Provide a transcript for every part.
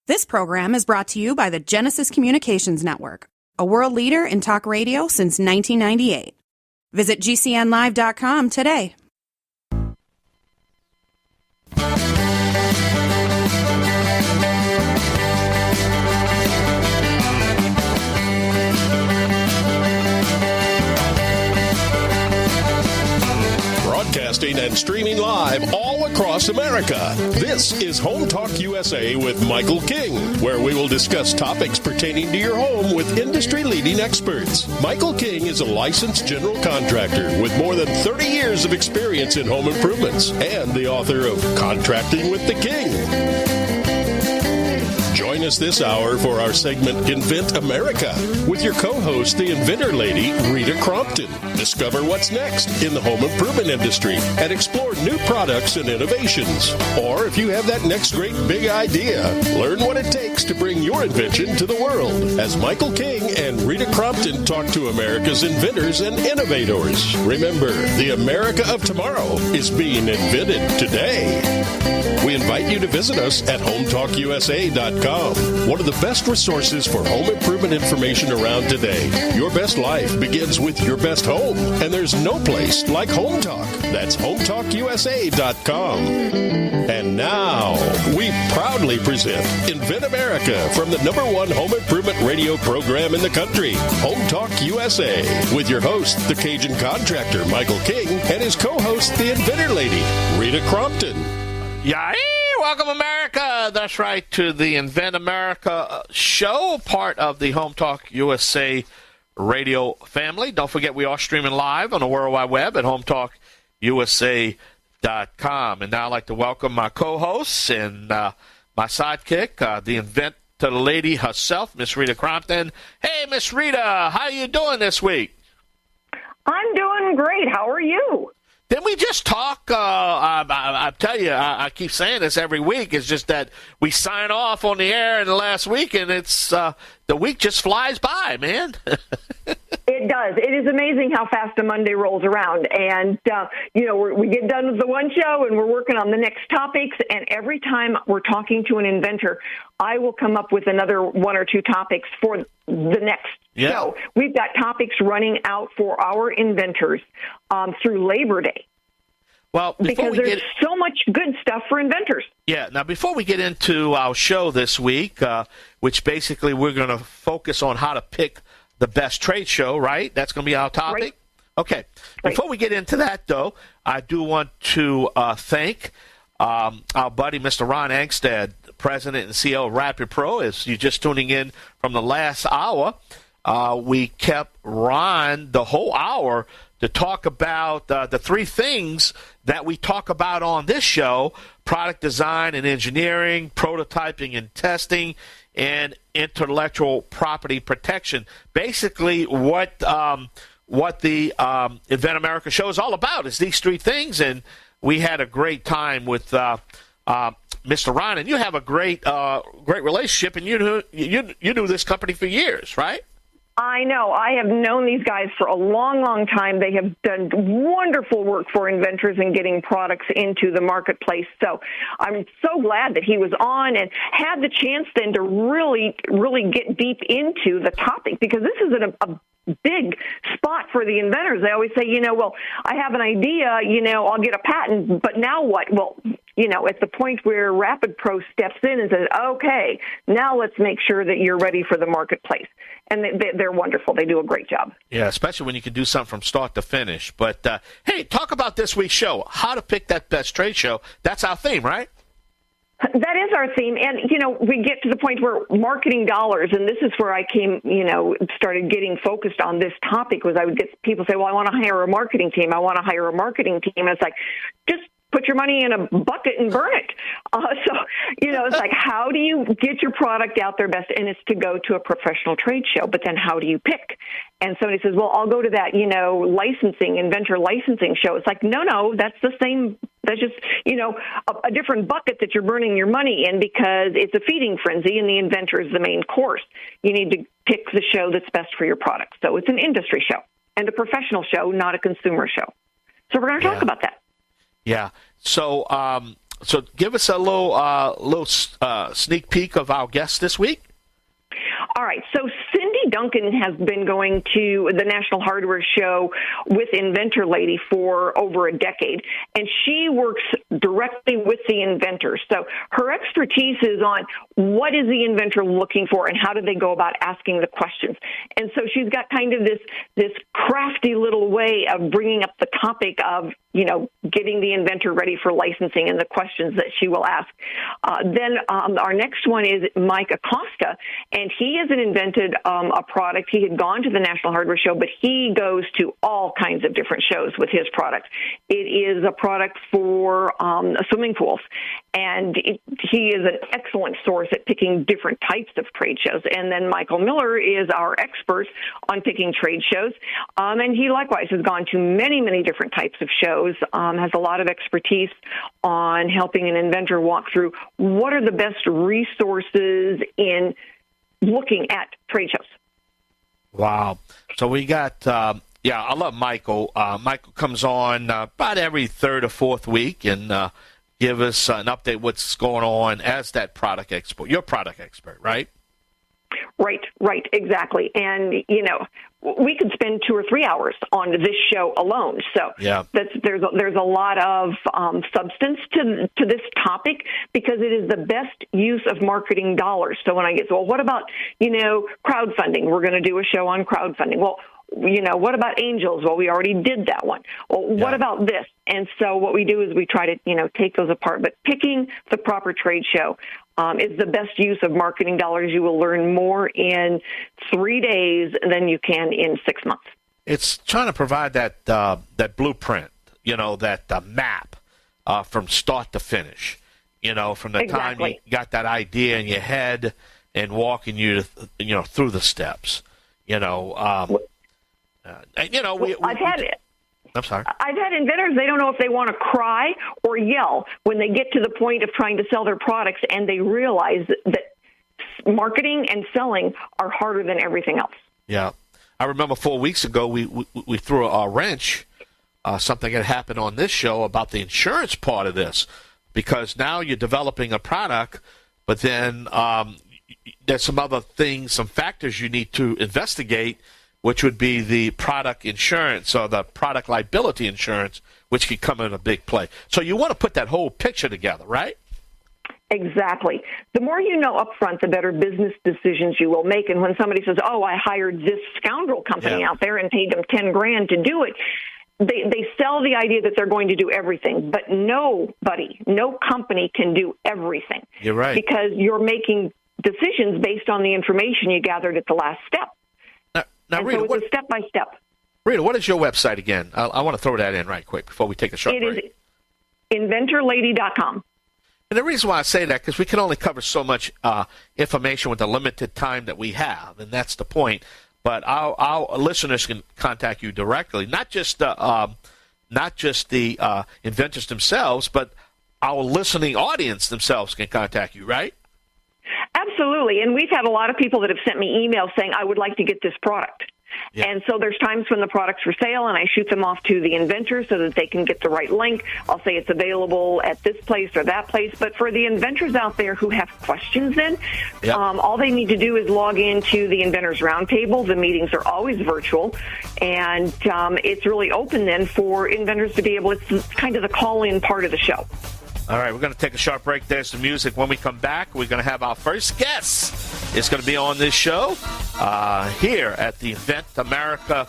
This program is brought to you by the Genesis Communications Network, a world leader in talk radio since 1998. Visit GCNlive.com today. Broadcasting and streaming live all across America. This is Home Talk USA with Michael King, where we will discuss topics pertaining to your home with industry-leading experts. Michael King is a licensed general contractor with more than 30 years of experience in home improvements and the author of Contracting with the King. Join us this hour for our segment Invent America with your co-host, the Inventor Lady, Rita Crompton. Discover what's next in the home improvement industry and explore new products and innovations. Or if you have that next great big idea, learn what it takes to bring your invention to the world. As Michael King and Rita Crompton talk to America's inventors and innovators. Remember, the America of tomorrow is being invented today. We invite you to visit us at HomeTalkUSA.com. One of the best resources for home improvement information around today. Your best life begins with your best home, and there's no place like Home Talk. That's HomeTalkUSA.com. And now, we proudly present Invent America from the #1 home improvement radio program in the country, Home Talk USA, with your host, the Cajun contractor, Michael King, and his co-host, the Inventor Lady, Rita Crompton. Yay! Welcome, America. That's right, to the Invent America show, part of the Home Talk USA radio family. Don't forget, we are streaming live on the World Wide Web at HomeTalkUSA.com. And now I'd like to welcome my co-hosts and my sidekick, the Inventor Lady herself, Miss Rita Crompton. Hey, Miss Rita, how you doing this week? I'm doing great. How are you? Didn't we just talk? I tell you, I keep saying this every week. It's just that we sign off on the air in the last week, and it's the week just flies by, man. It does. It is amazing how fast a Monday rolls around. And, we get done with the one show, and we're working on the next topics. And every time we're talking to an inventor, I will come up with another one or two topics for the next show. We've got topics running out for our inventors through Labor Day. Well, because there's so much good stuff for inventors. Yeah. Now, before we get into our show this week, which basically we're going to focus on how to pick the best trade show, right? That's going to be our topic? Right. Okay. Right. Before we get into that, though, I do want to thank our buddy, Mr. Ron Angstad, President and CEO of Rapid Pro. As you're just tuning in from the last hour, we kept Ron the whole hour to talk about the three things that we talk about on this show: product design and engineering, prototyping and testing, and intellectual property protection. Basically, what the Invent America show is all about is these three things, and we had a great time with Mr. Ron. And you have a great relationship, and you knew this company for years, right? I know. I have known these guys for a long, long time. They have done wonderful work for inventors and getting products into the marketplace. So I'm so glad that he was on and had the chance then to really, really get deep into the topic, because this is a big spot for the inventors. They always say, well, I have an idea, I'll get a patent, but now what? Well, at the point where Rapid Pro steps in and says, okay, now let's make sure that you're ready for the marketplace. And they're wonderful. They do a great job. Yeah, especially when you can do something from start to finish. But, hey, talk about this week's show, how to pick that best trade show. That's our theme, right? That is our theme. And, we get to the point where marketing dollars, and this is where I came, started getting focused on this topic, was I would get people say, well, I want to hire a marketing team. And it's like, just put your money in a bucket and burn it. It's like, how do you get your product out there best? And it's to go to a professional trade show. But then how do you pick? And somebody says, well, I'll go to that, inventor licensing show. It's like, no, that's the same. That's just, a different bucket that you're burning your money in, because it's a feeding frenzy and the inventor is the main course. You need to pick the show that's best for your product. So it's an industry show and a professional show, not a consumer show. So we're going to talk about that. Yeah. So So give us a little sneak peek of our guest this week. All right, so Cynthia Duncan has been going to the National Hardware Show with Inventor Lady for over a decade, and she works directly with the inventors. So her expertise is on what is the inventor looking for and how do they go about asking the questions. And so she's got kind of this crafty little way of bringing up the topic of, getting the inventor ready for licensing and the questions that she will ask. Then our next one is Mike Acosta, and he hasn't invented a product. He had gone to the National Hardware Show, but he goes to all kinds of different shows with his product. It is a product for swimming pools, and he is an excellent source at picking different types of trade shows. And then Michael Miller is our expert on picking trade shows, and he likewise has gone to many, many different types of shows, has a lot of expertise on helping an inventor walk through what are the best resources in looking at trade shows. Wow. So we got, I love Michael. Michael comes on about every third or fourth week and give us an update what's going on as that product expert. You're a product expert, right? Right, exactly. And, we could spend 2 or 3 hours on this show alone. So there's a lot of substance to this topic because it is the best use of marketing dollars. So when I get, what about, crowdfunding? We're going to do a show on crowdfunding. Well, what about angels? Well, we already did that one. Well, what about this? And so what we do is we try to, take those apart. But picking the proper trade show is the best use of marketing dollars. You will learn more in 3 days than you can in 6 months. It's trying to provide that blueprint, that map from start to finish, from the time you got that idea in your head and walking you, through the steps, I've had it. I'm sorry. I've had inventors, they don't know if they want to cry or yell when they get to the point of trying to sell their products and they realize that marketing and selling are harder than everything else. Yeah. I remember 4 weeks ago we threw a wrench, something had happened on this show about the insurance part of this, because now you're developing a product, but then there's some other things, some factors you need to investigate, which would be the product insurance or the product liability insurance, which could come in a big play. So you want to put that whole picture together, right? Exactly. The more you know up front, the better business decisions you will make. And when somebody says, I hired this scoundrel company out there and paid them $10,000 to do it, they sell the idea that they're going to do everything. But no company can do everything. You're right. Because you're making decisions based on the information you gathered at the last step. Now, Rita, so it's a step-by-step. Rita, what is your website again? I want to throw that in right quick before we take a short break. It is inventorlady.com. And the reason why I say that, because we can only cover so much information with the limited time that we have, and that's the point. But our listeners can contact you directly, not just the inventors themselves, but our listening audience themselves can contact you, right? Absolutely. And we've had a lot of people that have sent me emails saying, I would like to get this product. Yeah. And so there's times when the product's for sale, and I shoot them off to the inventor so that they can get the right link. I'll say it's available at this place or that place. But for the inventors out there who have questions all they need to do is log into the Inventors Roundtable. The meetings are always virtual, and it's really open then for inventors to be able, it's kind of the call-in part of the show. All right, we're going to take a short break. There's the music. When we come back, we're going to have our first guest. It's going to be on this show here at the Invent America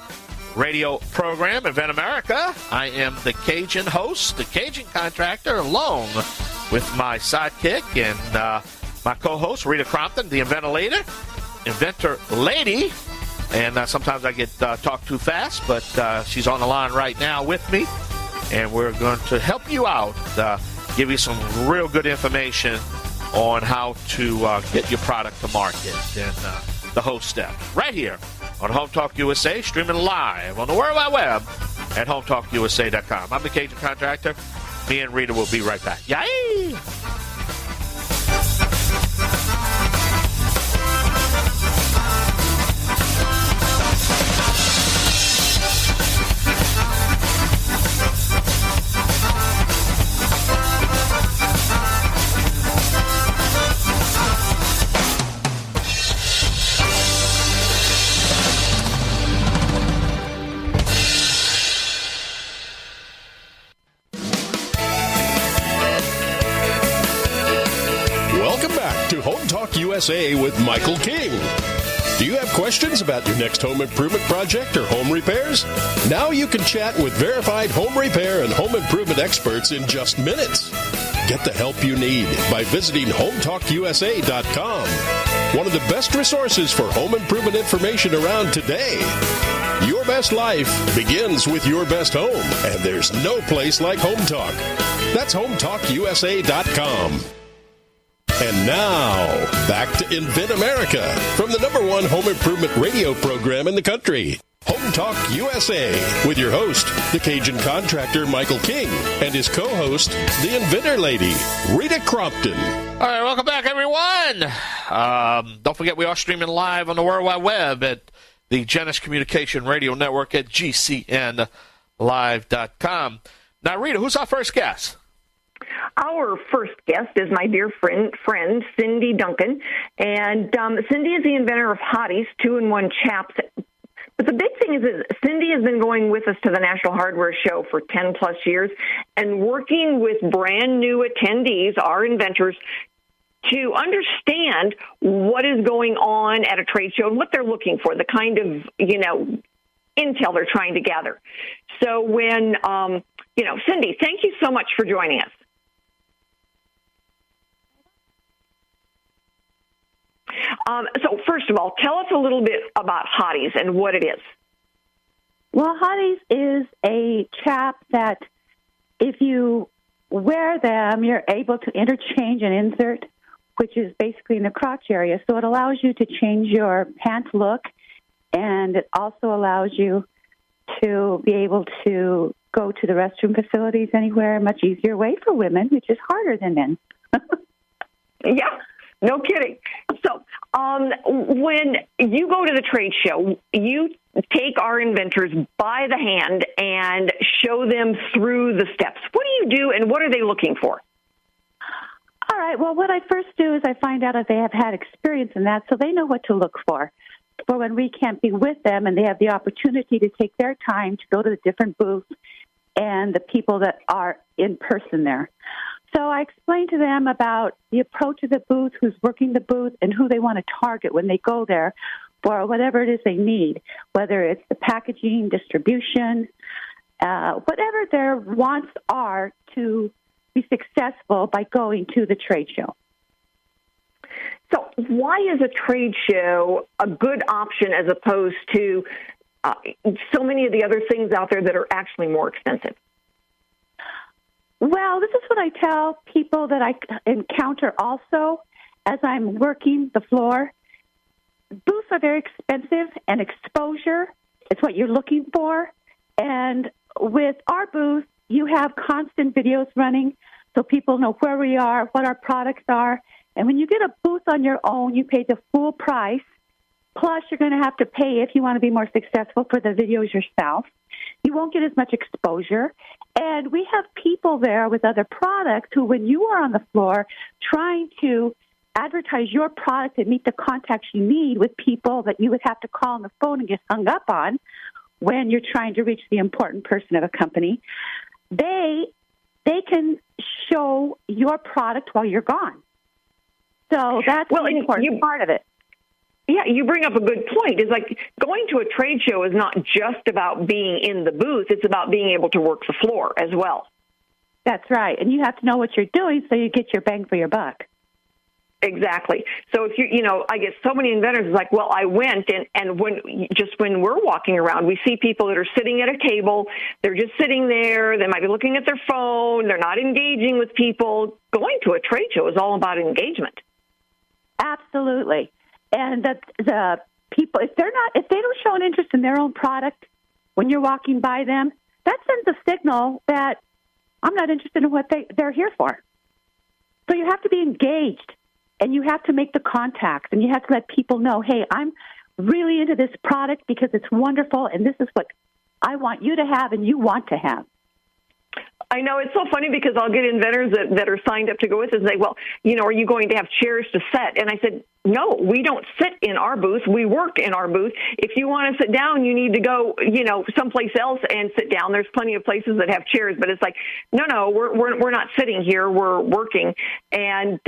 radio program, Invent America. I am the Cajun host, the Cajun contractor, along with my sidekick and my co-host, Rita Crompton, the Inventor Lady. And sometimes I get talked too fast, but she's on the line right now with me. And we're going to help you out, give you some real good information on how to get your product to market and the whole step right here on Home Talk USA, streaming live on the World Wide Web at HomeTalkUSA.com. I'm the Cajun Contractor. Me and Rita will be right back. Yay! to Home Talk USA with Michael King. Do you have questions about your next home improvement project or home repairs? Now you can chat with verified home repair and home improvement experts in just minutes. Get the help you need by visiting HomeTalkUSA.com. One of the best resources for home improvement information around today. Your best life begins with your best home, and there's no place like Home Talk. That's HomeTalkUSA.com. And now, back to Invent America from the #1 home improvement radio program in the country. Home Talk USA with your host, the Cajun contractor Michael King, and his co-host, the Inventor Lady, Rita Crompton. All right, welcome back, everyone. Don't forget, we are streaming live on the World Wide Web at the Genesis Communication Radio Network at GCNlive.com. Now, Rita, who's our first guest? Our first guest is my dear friend Cynthia Duncan, and Cindy is the inventor of Hotyz 2-in-1 Chaps. But the big thing is Cindy has been going with us to the National Hardware Show for 10-plus years and working with brand-new attendees, our inventors, to understand what is going on at a trade show and what they're looking for, the kind of, intel they're trying to gather. So when, Cindy, thank you so much for joining us. So first of all, tell us a little bit about Hotyz and what it is. Well, Hotyz is a chap that if you wear them, you're able to interchange and insert, which is basically in the crotch area. So it allows you to change your pants look, and it also allows you to be able to go to the restroom facilities anywhere a much easier way for women, which is harder than men. Yeah. No kidding. So when you go to the trade show, you take our inventors by the hand and show them through the steps. What do you do, and what are they looking for? All right. Well, what I first do is I find out if they have had experience in that so they know what to look for when we can't be with them and they have the opportunity to take their time to go to the different booths and the people that are in person there. So I explained to them about the approach of the booth, who's working the booth, and who they want to target when they go there for whatever it is they need, whether it's the packaging, distribution, whatever their wants are to be successful by going to the trade show. So why is a trade show a good option as opposed to so many of the other things out there that are actually more expensive? Well, this is what I tell people that I encounter also as I'm working the floor. Booths are very expensive, and exposure is what you're looking for. And with our booth, you have constant videos running so people know where we are, what our products are. And when you get a booth on your own, you pay the full price. Plus, you're going to have to pay, if you want to be more successful, for the videos yourself. You won't get as much exposure. And we have people there with other products who, when you are on the floor trying to advertise your product and meet the contacts you need with people that you would have to call on the phone and get hung up on when you're trying to reach the important person of a company, they can show your product while you're gone. So that's an important part of it. Yeah, you bring up a good point. It's like going to a trade show is not just about being in the booth. It's about being able to work the floor as well. That's right. And you have to know what you're doing so you get your bang for your buck. Exactly. So if I get so many inventors like, well, I went and when we're walking around, we see people that are sitting at a table. They're just sitting there. They might be looking at their phone. They're not engaging with people. Going to a trade show is all about engagement. Absolutely. And the people, if they don't show an interest in their own product when you're walking by them, that sends a signal that I'm not interested in what they're here for. So you have to be engaged, and you have to make the contacts, and you have to let people know, hey, I'm really into this product because it's wonderful, and this is what I want you to have and you want to have. I know, it's so funny because I'll get inventors that are signed up to go with us and say, well, are you going to have chairs to set? And I said, no, we don't sit in our booth. We work in our booth. If you want to sit down, you need to go, someplace else and sit down. There's plenty of places that have chairs, but it's like, no, we're not sitting here. We're working. And,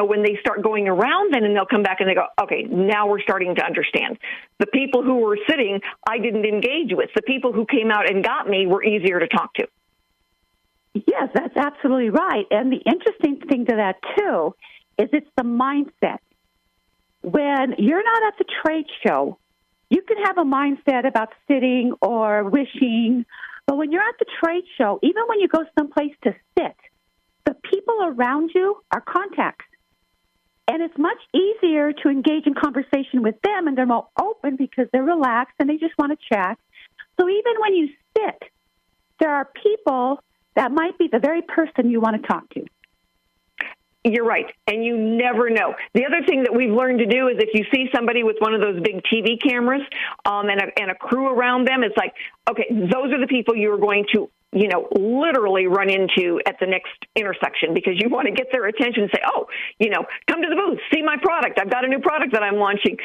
when they start going around then and they'll come back and they go, okay, now we're starting to understand. The people who were sitting, I didn't engage with. The people who came out and got me were easier to talk to. Yes, that's absolutely right. And the interesting thing to that, too, is it's the mindset. When you're not at the trade show, you can have a mindset about sitting or wishing, but when you're at the trade show, even when you go someplace to sit, the people around you are contacts. And it's much easier to engage in conversation with them, and they're more open because they're relaxed and they just want to chat. So even when you sit, there are people that might be the very person you want to talk to. You're right, and you never know. The other thing that we've learned to do is if you see somebody with one of those big TV cameras and a crew around them, it's like, okay, those are the people you're going to, literally run into at the next intersection because you want to get their attention and say, oh, come to the booth, see my product. I've got a new product that I'm launching.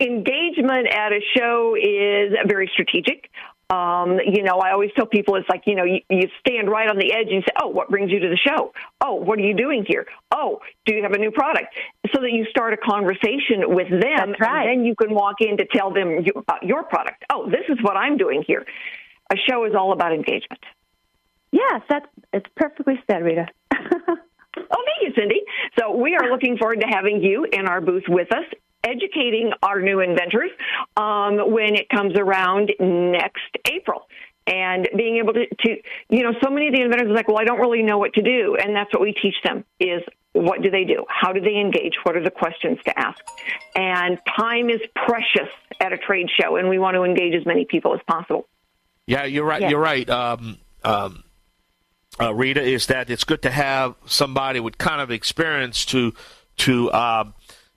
Engagement at a show is very strategic. I always tell people it's like, you stand right on the edge and you say, oh, what brings you to the show? Oh, what are you doing here? Oh, do you have a new product? So that you start a conversation with them. That's right. And then you can walk in to tell them about your product. Oh, this is what I'm doing here. A show is all about engagement. Yes, it's perfectly said, Rita. Oh, thank you, Cindy. So we are looking forward to having you in our booth with us, educating our new inventors when it comes around next April. And being able to so many of the inventors are like, well, I don't really know what to do. And that's what we teach them is what do they do? How do they engage? What are the questions to ask? And time is precious at a trade show, and we want to engage as many people as possible. Yeah, you're right. Yes. You're right. Rita, is that it's good to have somebody with kind of experience to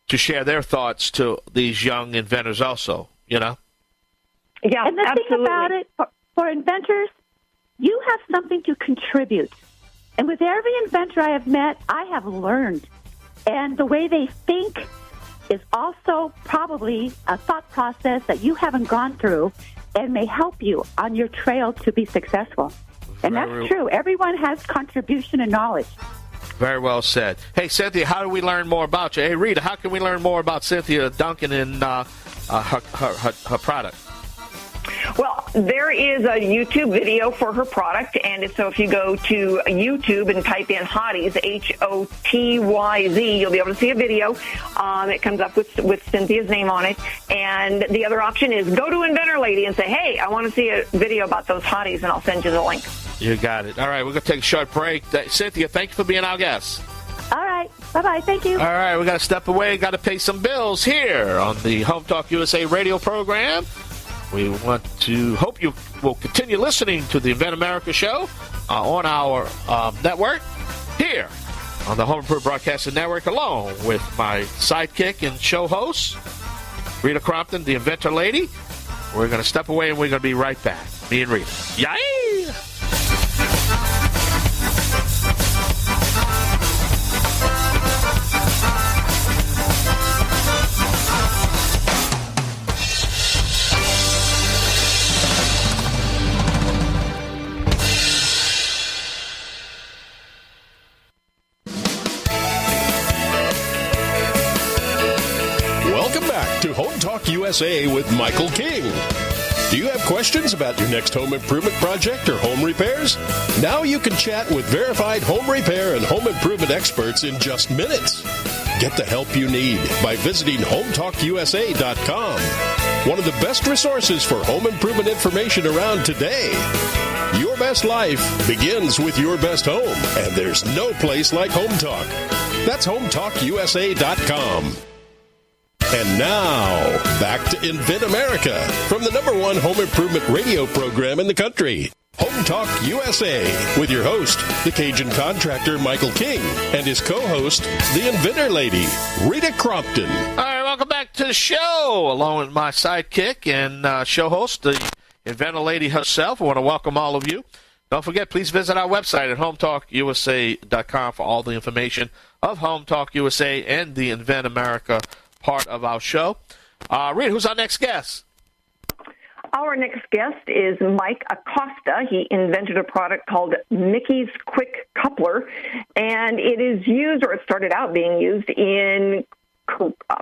share their thoughts to these young inventors also, Yeah, and the absolutely. thing about it, for inventors, you have something to contribute. And with every inventor I have met, I have learned. And the way they think is also probably a thought process that you haven't gone through and may help you on your trail to be successful. And that's true. Everyone has contribution and knowledge. Very well said. Hey, Cynthia, how do we learn more about you? Hey, Rita, how can we learn more about Cynthia Duncan and her product? Well, there is a YouTube video for her product, and so if you go to YouTube and type in Hotyz, Hotyz, you'll be able to see a video. It comes up with Cynthia's name on it. And the other option is go to Inventor Lady and say, hey, I want to see a video about those Hotyz, and I'll send you the link. You got it. All right, we're going to take a short break. Cynthia, thank you for being our guest. All right. Bye-bye. Thank you. All right, we got to step away. Got to pay some bills here on the Home Talk USA radio program. We want to hope you will continue listening to the Invent America show on our network here on the Home Improvement Broadcasting Network, along with my sidekick and show host, Rita Crompton, the Inventor Lady. We're going to step away, and we're going to be right back. Me and Rita. Yay! Home Talk USA with Michael King. Do you have questions about your next home improvement project or home repairs? Now you can chat with verified home repair and home improvement experts in just minutes. Get the help you need by visiting HomeTalkUSA.com. One of the best resources for home improvement information around today. Your best life begins with your best home, and there's no place like Home Talk. That's HomeTalkUSA.com. And now, back to Invent America from the #1 home improvement radio program in the country, Home Talk USA, with your host, the Cajun contractor Michael King, and his co-host, the Inventor Lady, Rita Crompton. All right, welcome back to the show, along with my sidekick and show host, the Inventor Lady herself. I want to welcome all of you Don't forget, please visit our website at hometalkusa.com for all the information of Home Talk USA and the Invent America part of our show. Rita, who's our next guest? Our next guest is Mike Acosta. He invented a product called Mickey's Quick Coupler, and it is used, or it started out being used, in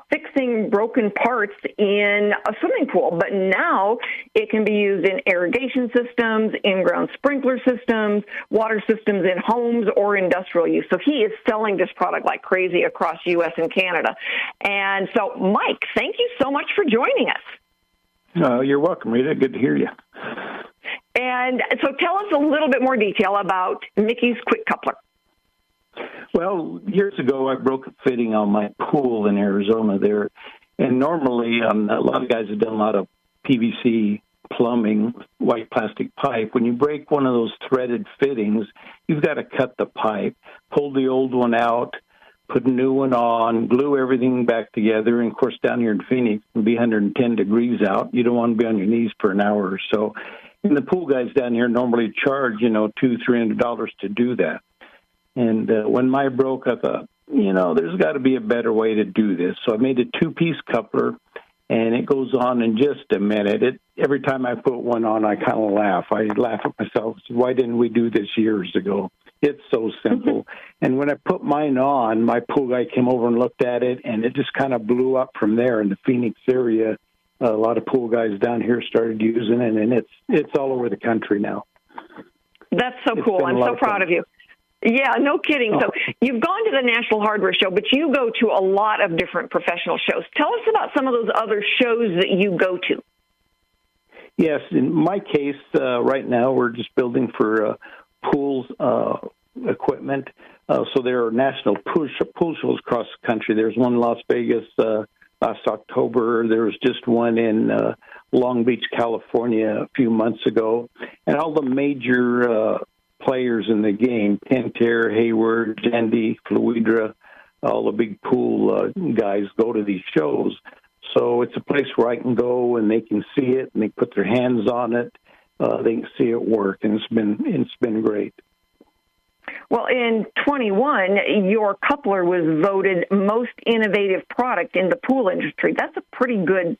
fixing broken parts in a swimming pool, but now it can be used in irrigation systems, in-ground sprinkler systems, water systems in homes or industrial use. So he is selling this product like crazy across U.S. and Canada. And so, Mike, thank you so much for joining us. You're welcome, Rita. Good to hear you. And so tell us a little bit more detail about Mickey's Quick Coupler. Well, years ago, I broke a fitting on my pool in Arizona there. And normally, a lot of guys have done a lot of PVC plumbing, white plastic pipe. When you break one of those threaded fittings, you've got to cut the pipe, pull the old one out, put a new one on, glue everything back together. And, of course, down here in Phoenix, it can be 110 degrees out. You don't want to be on your knees for an hour or so. And the pool guys down here normally charge, $200-$300 to do that. And when mine broke, I thought, there's got to be a better way to do this. So I made a two-piece coupler, and it goes on in just a minute. Every time I put one on, I kind of laugh. I laugh at myself. Why didn't we do this years ago? It's so simple. And when I put mine on, my pool guy came over and looked at it, and it just kind of blew up from there in the Phoenix area. A lot of pool guys down here started using it, and it's all over the country now. That's so cool. I'm so proud of you. Yeah, no kidding. So you've gone to the National Hardware Show, but you go to a lot of different professional shows. Tell us about some of those other shows that you go to. Yes, in my case, right now we're just building for pools equipment. So there are national pool shows across the country. There's one in Las Vegas last October. There was just one in Long Beach, California a few months ago. And all the major players in the game, Pentair, Hayward, Jandy, Fluidra, all the big pool guys go to these shows. So it's a place where I can go and they can see it and they put their hands on it. They can see it work, and it's been great. Well, in 21, your coupler was voted most innovative product in the pool industry. That's a pretty good.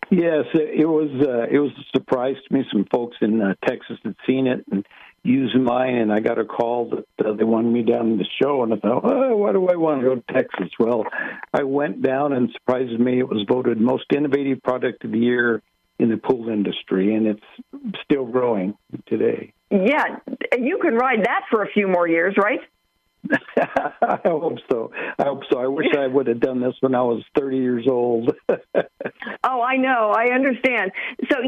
Yes, it was a surprise to me. Some folks in Texas had seen it and used mine, and I got a call that they wanted me down in the show, and I thought, why do I want to go to Texas? Well, I went down, and surprised me, it was voted most innovative product of the year in the pool industry, and it's still growing today. Yeah, you can ride that for a few more years, right? I hope so. I wish I would have done this when I was 30 years old. Oh, I know. I understand. So,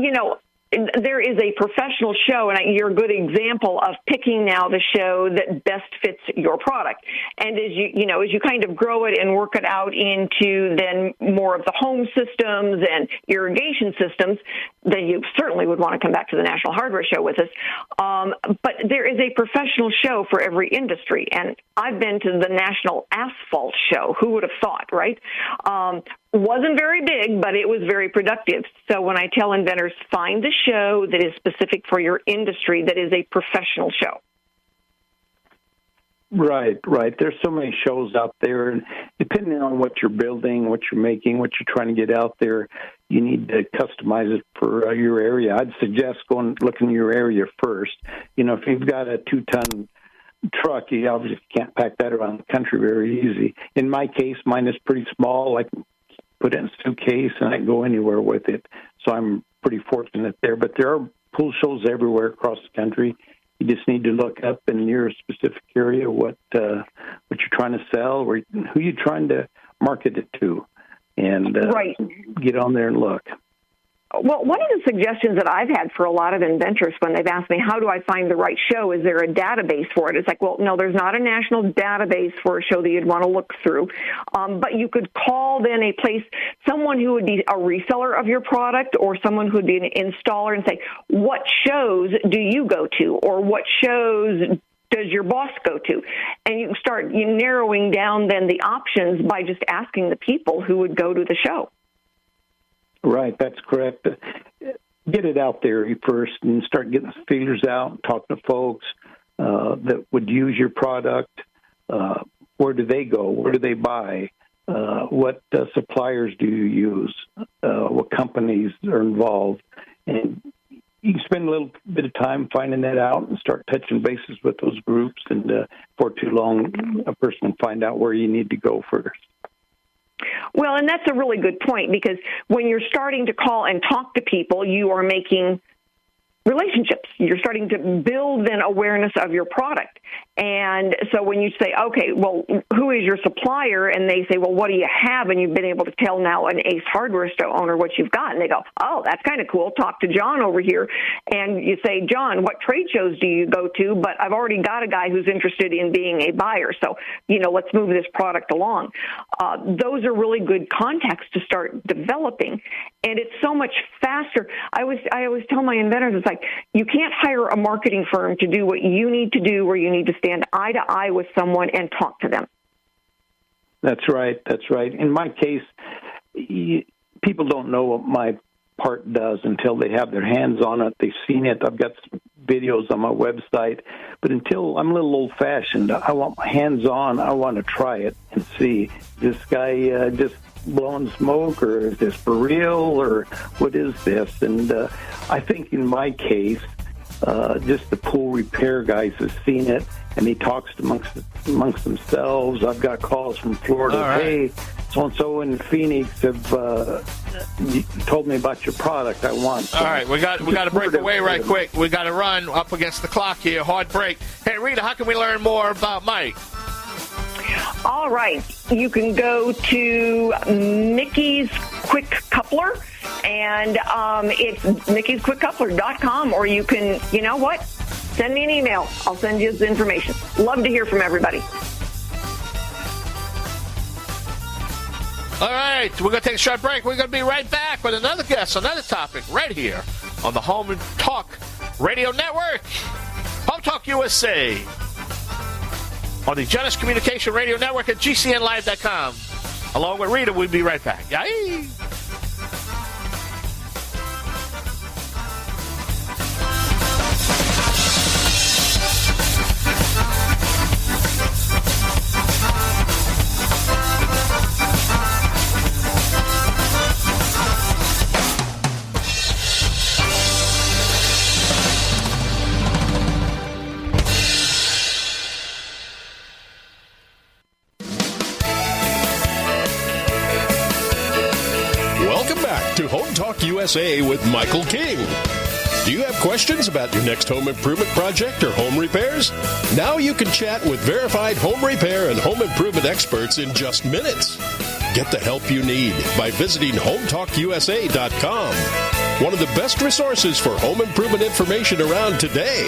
there is a professional show, and you're a good example of picking now the show that best fits your product. And as you kind of grow it and work it out into then more of the home systems and irrigation systems, then you certainly would want to come back to the National Hardware Show with us. But there is a professional show for every industry, and I've been to the National Asphalt Show. Who would have thought, right? Wasn't very big, but it was very productive. So when I tell inventors, find the show that is specific for your industry, that is a professional show. Right. There's so many shows out there, and depending on what you're building, what you're making, what you're trying to get out there, you need to customize it for your area. I'd suggest going look in your area first. If you've got a 2-ton truck, you obviously can't pack that around the country very easy. In my case, mine is pretty small. I can put it in a suitcase, and I can go anywhere with it. So I'm pretty fortunate there. But there are pool shows everywhere across the country. You just need to look up in your specific area what you're trying to sell, or who you're trying to market it to, and get on there and look. Well, one of the suggestions that I've had for a lot of inventors when they've asked me, how do I find the right show? Is there a database for it? It's like, well, no, there's not a national database for a show that you'd want to look through. But you could call then a place, someone who would be a reseller of your product or someone who would be an installer, and say, what shows do you go to? Or what shows does your boss go to? And you start narrowing down then the options by just asking the people who would go to the show. Right, that's correct. get it out there first and start getting feelers out, talking to folks that would use your product. Where do they go? Where do they buy? What suppliers do you use? What companies are involved? And you can spend a little bit of time finding that out and start touching bases with those groups. And before too long, a person will find out where you need to go first. Well, and that's a really good point, because when you're starting to call and talk to people, you are making relationships. You're starting to build then awareness of your product. And so when you say, okay, well, who is your supplier? And they say, well, what do you have? And you've been able to tell now an Ace Hardware store owner what you've got. And they go, oh, that's kind of cool. Talk to John over here. And you say, John, what trade shows do you go to? But I've already got a guy who's interested in being a buyer. So, let's move this product along. Those are really good contacts to start developing. And it's so much faster. I always tell my inventors, it's like, you can't hire a marketing firm to do what you need to do, where you need to stand eye to eye with someone and talk to them. That's right. That's right. In my case, people don't know what my part does until they have their hands on it. They've seen it. I've got some videos on my website. But until I'm a little old-fashioned, I want my hands on. I want to try it and see, this guy just blowing smoke, or is this for real, or what is this? And I think in my case, just the pool repair guys have seen it, and he talks amongst themselves. I've got calls from Florida. Right. Hey, so-and-so in Phoenix have told me about your product. I want some. All right, we got to break away right quick. We got to run up against the clock here. Hard break. Hey, Rita, how can we learn more about Mike? All right. You can go to Mickey's Quick Coupler, and it's mickey'squickcoupler.com, or you can, send me an email. I'll send you the information. Love to hear from everybody. All right. We're going to take a short break. We're going to be right back with another guest, another topic, right here on the Home Talk Radio Network, Home Talk USA, on the Genesis Communication Radio Network at GCNlive.com. Along with Rita, we'll be right back. Yay! Home Talk USA with Michael King. Do you have questions about your next home improvement project or home repairs? Now you can chat with verified home repair and home improvement experts in just minutes. Get the help you need by visiting HomeTalkUSA.com. One of the best resources for home improvement information around today.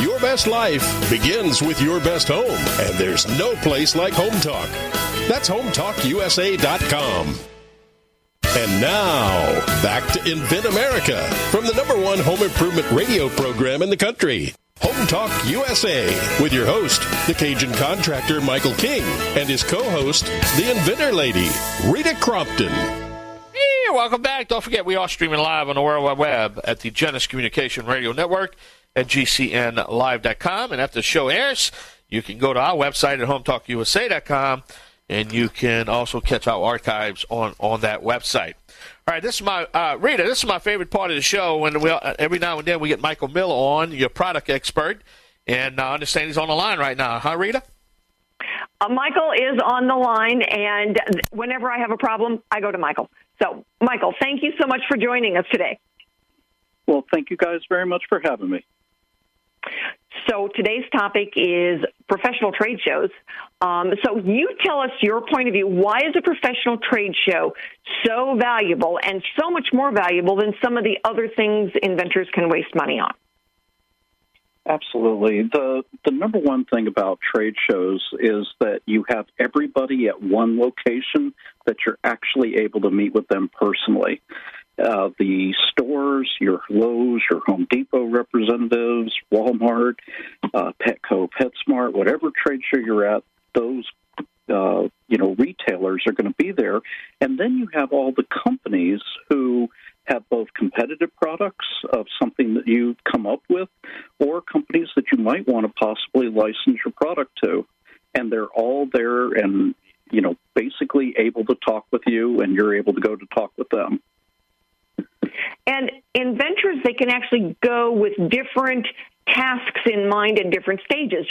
Your best life begins with your best home, and there's no place like Home Talk. That's HomeTalkUSA.com. And now, back to Invent America from the #1 home improvement radio program in the country, Home Talk USA, with your host, the Cajun contractor Michael King, and his co-host, the Inventor Lady, Rita Crompton. Hey, welcome back. Don't forget, we are streaming live on the World Wide Web at the Genesis Communication Radio Network at GCNlive.com. And after the show airs, you can go to our website at HomeTalkUSA.com. And you can also catch our archives on that website. All right, this is my Rita. This is my favorite part of the show. When every now and then we get Michael Miller on, your product expert, and I understand he's on the line right now. Huh, Rita? Michael is on the line, and whenever I have a problem, I go to Michael. So, Michael, thank you so much for joining us today. Well, thank you guys very much for having me. So today's topic is professional trade shows. So you tell us your point of view. Why is a professional trade show so valuable, and so much more valuable than some of the other things inventors can waste money on? Absolutely. The number one thing about trade shows is that you have everybody at one location, that you're actually able to meet with them personally. The stores, your Lowe's, your Home Depot representatives, Walmart, Petco, PetSmart, whatever trade show you're at, those retailers are going to be there. And then you have all the companies who have both competitive products of something that you've come up with or companies that you might want to possibly license your product to. And they're all there and, basically able to talk with you, and you're able to go to talk with them. And inventors, they can actually go with different tasks in mind at different stages.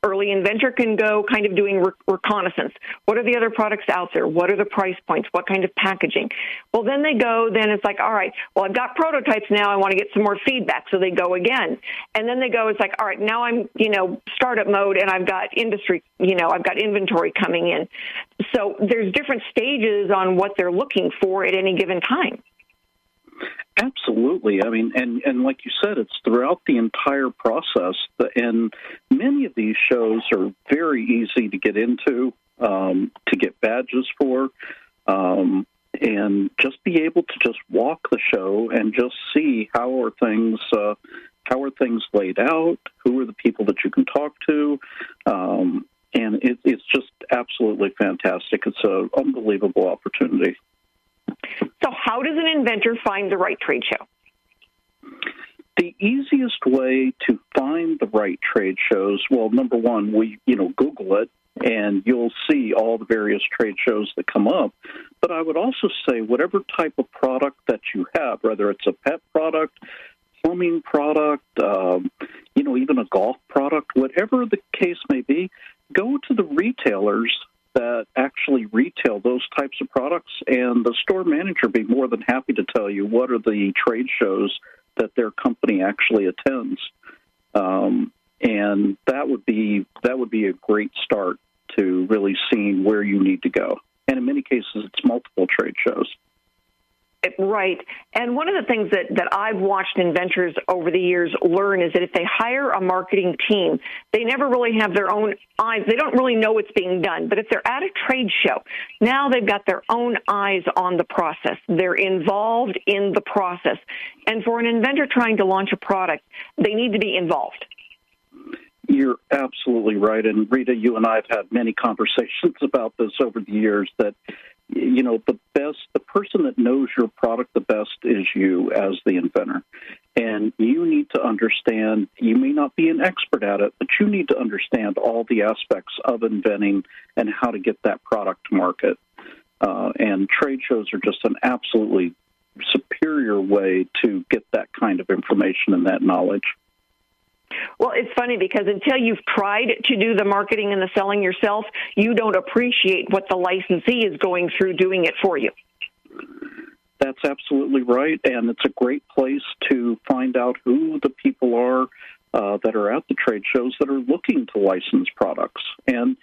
Early inventor can go kind of doing reconnaissance. What are the other products out there? What are the price points? What kind of packaging? Well, then it's like, all right, well, I've got prototypes now. I want to get some more feedback. So they go again. And then they go, it's like, all right, now I'm, startup mode and I've got industry, I've got inventory coming in. So there's different stages on what they're looking for at any given time. Absolutely. I mean, and like you said, it's throughout the entire process. And many of these shows are very easy to get into, to get badges for, and just be able to just walk the show and just see how are things laid out, who are the people that you can talk to, and it's just absolutely fantastic. It's an unbelievable opportunity. So how does an inventor find the right trade show? The easiest way to find the right trade shows, well, number one, Google it, and you'll see all the various trade shows that come up. But I would also say whatever type of product that you have, whether it's a pet product, plumbing product, even a golf product, whatever the case may be, go to the retailers that actually retail those types of products, and the store manager be more than happy to tell you what are the trade shows that their company actually attends. And that would be a great start to really seeing where you need to go. And in many cases, it's multiple trade shows. Right. And one of the things that I've watched inventors over the years learn is that if they hire a marketing team, they never really have their own eyes. They don't really know what's being done. But if they're at a trade show, now they've got their own eyes on the process. They're involved in the process. And for an inventor trying to launch a product, they need to be involved. You're absolutely right. And Rita, you and I have had many conversations about this over the years that the person that knows your product the best is you as the inventor. And you need to understand, you may not be an expert at it, but you need to understand all the aspects of inventing and how to get that product to market. And trade shows are just an absolutely superior way to get that kind of information and that knowledge. Well, it's funny because until you've tried to do the marketing and the selling yourself, you don't appreciate what the licensee is going through doing it for you. That's absolutely right, and it's a great place to find out who the people are that are at the trade shows that are looking to license products. And,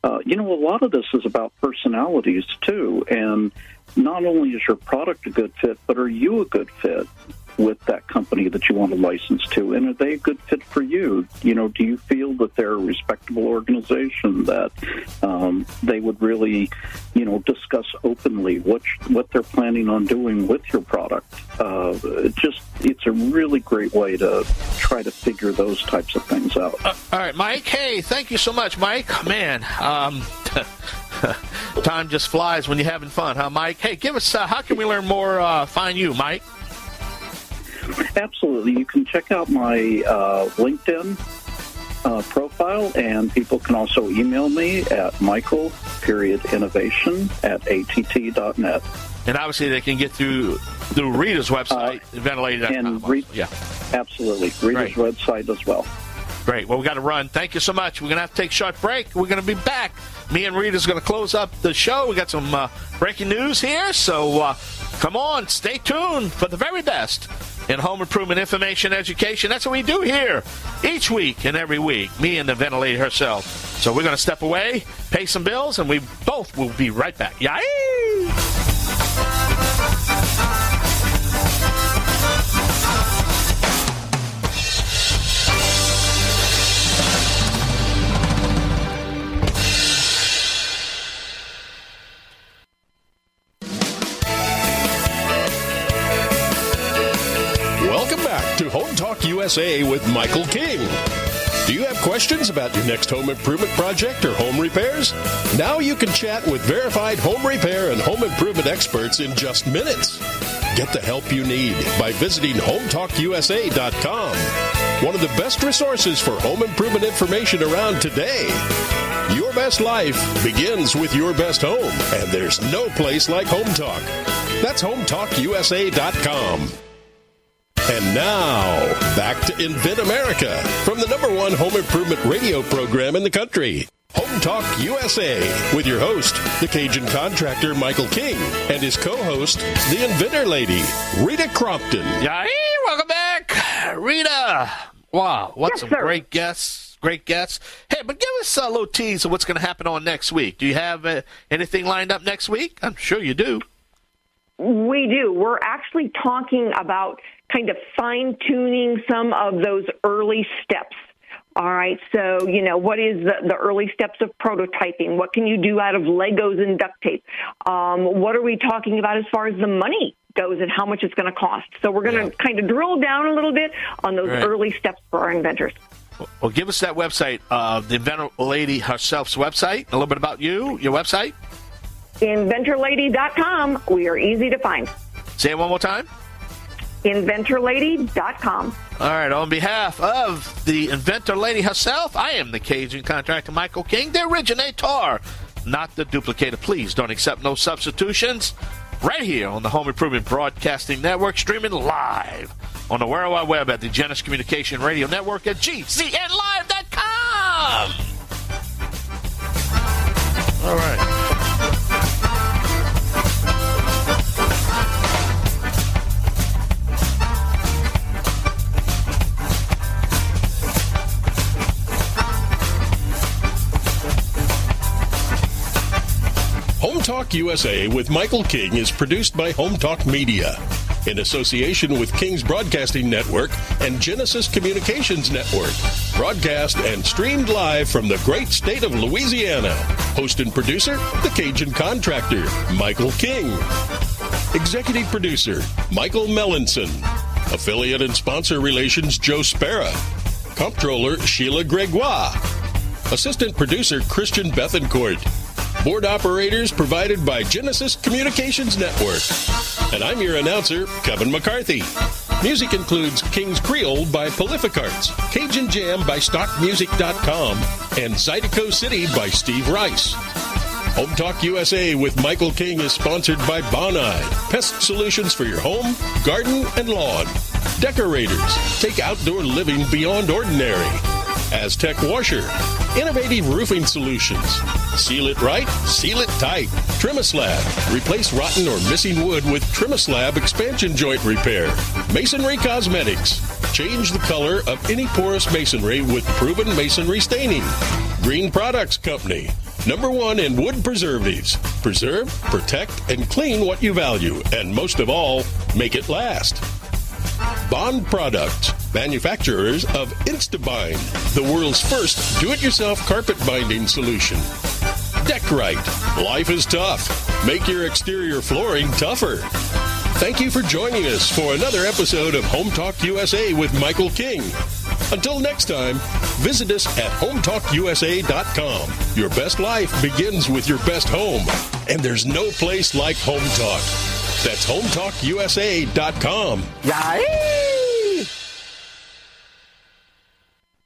a lot of this is about personalities, too, and not only is your product a good fit, but are you a good fit with that company that you want to license to, and are they a good fit for you? Do you feel that they're a respectable organization that they would really, discuss openly what they're planning on doing with your product? It's a really great way to try to figure those types of things out. All right, Mike. Hey, thank you so much, Mike. Man, time just flies when you're having fun, huh, Mike? Hey, give us, how can we learn more, find you, Mike? Absolutely. You can check out my LinkedIn profile, and people can also email me at michael.innovation@att.net. And obviously they can get through Rita's website, inventorlady.com. Yeah, absolutely. Rita's website as well. Great. Well, we got to run. Thank you so much. We're going to have to take a short break. We're going to be back. Me and Rita's going to close up the show. We got some breaking news here, so come on, stay tuned for the very best in home improvement information education. That's what we do here each week and every week, me and the Inventor Lady herself. So we're going to step away, pay some bills, and we both will be right back. Yay! To Home Talk USA with Michael King. Do you have questions about your next home improvement project or home repairs? Now you can chat with verified home repair and home improvement experts in just minutes. Get the help you need by visiting HometalkUSA.com. One of the best resources for home improvement information around today. Your best life begins with your best home, and there's no place like Home Talk. That's HometalkUSA.com. And now, back to Invent America from the #1 home improvement radio program in the country. Home Talk USA with your host, the Cajun contractor Michael King, and his co-host, the Inventor Lady, Rita Crompton. Yay! Welcome back, Rita. Wow, what Yes, some sir. great guests. Great guests. Hey, but give us a little tease of what's going to happen on next week. Do you have anything lined up next week? I'm sure you do. We do. We're actually talking about kind of fine-tuning some of those early steps. All right, so, what is the early steps of prototyping? What can you do out of Legos and duct tape? What are we talking about as far as the money goes and how much it's going to cost? So we're going to kind of drill down a little bit on those early steps for our inventors. Well, give us that website, the Inventor Lady herself's website, a little bit about you, your website. InventorLady.com. We are easy to find. Say it one more time. InventorLady.com. All right, on behalf of the Inventor Lady herself, I am the Cajun contractor Michael King, the originator, not the duplicator. Please don't accept no substitutions. Right here on the Home Improvement Broadcasting Network, streaming live on the World Wide Web at the Genesis Communication Radio Network at GCNlive.com. All right. Home Talk USA with Michael King is produced by Home Talk Media in association with King's Broadcasting Network and Genesis Communications Network. Broadcast and streamed live from the great state of Louisiana. Host and producer, the Cajun contractor, Michael King. Executive producer, Michael Mellinson. Affiliate and sponsor relations, Joe Spera. Comptroller, Sheila Gregoire. Assistant producer, Christian Bethencourt. Board operators provided by Genesis Communications Network. And I'm your announcer, Kevin McCarthy. Music includes King's Creole by Prolific Arts, Cajun Jam by StockMusic.com, and Zydeco City by Steve Rice. Home Talk USA with Michael King is sponsored by Bonide, pest solutions for your home, garden, and lawn. Decorators, take outdoor living beyond ordinary. Aztec Washer, innovative roofing solutions. Seal it right, seal it tight. Trimislab, replace rotten or missing wood with Trimislab expansion joint repair. Masonry Cosmetics, change the color of any porous masonry with proven masonry staining. Green Products Company, #1 in wood preservatives. Preserve, protect, and clean what you value, and most of all, make it last. Bond Products, manufacturers of InstaBind, the world's first do-it-yourself carpet binding solution. Deckrite, life is tough. Make your exterior flooring tougher. Thank you for joining us for another episode of Home Talk USA with Michael King. Until next time, visit us at HometalkUSA.com. Your best life begins with your best home, and there's no place like Home Talk. That's HometalkUSA.com. Yay!